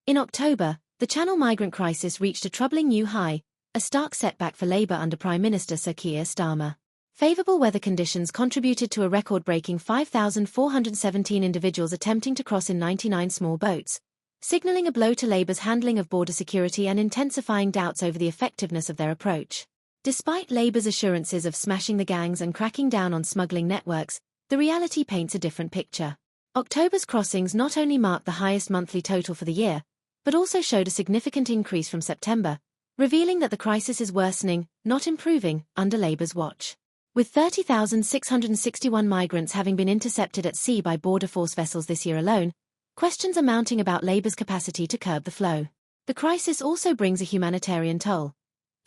In October, the Channel migrant crisis reached a troubling new high, a stark setback for Labour under Prime Minister Sir Keir Starmer. Favourable weather conditions contributed to a record-breaking 5,417 individuals attempting to cross in 99 small boats, signalling a blow to Labour's handling of border security and intensifying doubts over the effectiveness of their approach. Despite Labour's assurances of smashing the gangs and cracking down on smuggling networks, the reality paints a different picture. October's crossings not only marked the highest monthly total for the year, but also showed a significant increase from September, revealing that the crisis is worsening, not improving, under Labour's watch. With 30,661 migrants having been intercepted at sea by border force vessels this year alone, questions are mounting about Labour's capacity to curb the flow. The crisis also brings a humanitarian toll.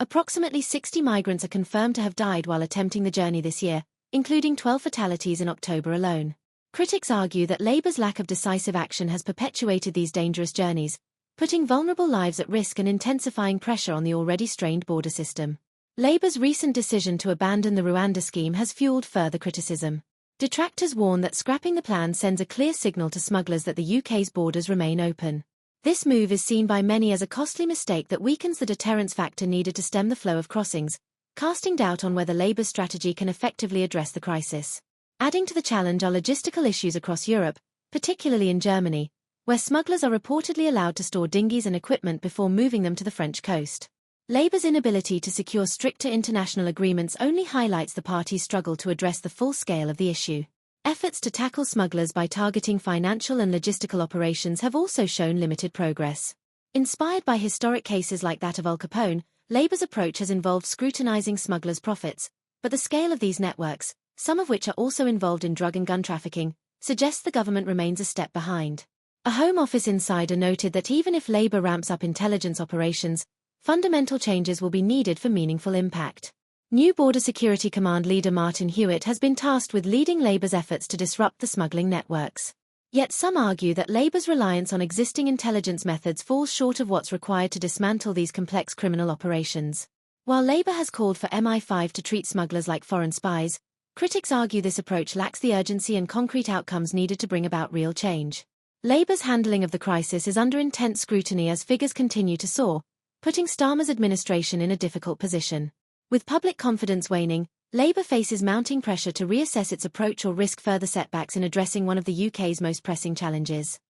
Approximately 60 migrants are confirmed to have died while attempting the journey this year, including 12 fatalities in October alone. Critics argue that Labour's lack of decisive action has perpetuated these dangerous journeys, putting vulnerable lives at risk and intensifying pressure on the already strained border system. Labour's recent decision to abandon the Rwanda scheme has fueled further criticism. Detractors warn that scrapping the plan sends a clear signal to smugglers that the UK's borders remain open. This move is seen by many as a costly mistake that weakens the deterrence factor needed to stem the flow of crossings, casting doubt on whether Labour's strategy can effectively address the crisis. Adding to the challenge are logistical issues across Europe, particularly in Germany, where smugglers are reportedly allowed to store dinghies and equipment before moving them to the French coast. Labour's inability to secure stricter international agreements only highlights the party's struggle to address the full scale of the issue. Efforts to tackle smugglers by targeting financial and logistical operations have also shown limited progress. Inspired by historic cases like that of Al Capone, Labour's approach has involved scrutinising smugglers' profits, but the scale of these networks, some of which are also involved in drug and gun trafficking, suggests the government remains a step behind. A Home Office insider noted that even if Labour ramps up intelligence operations, fundamental changes will be needed for meaningful impact. New Border Security Command leader Martin Hewitt has been tasked with leading Labour's efforts to disrupt the smuggling networks. Yet some argue that Labour's reliance on existing intelligence methods falls short of what's required to dismantle these complex criminal operations. While Labour has called for MI5 to treat smugglers like foreign spies, critics argue this approach lacks the urgency and concrete outcomes needed to bring about real change. Labour's handling of the crisis is under intense scrutiny as figures continue to soar, putting Starmer's administration in a difficult position. With public confidence waning, Labour faces mounting pressure to reassess its approach or risk further setbacks in addressing one of the UK's most pressing challenges.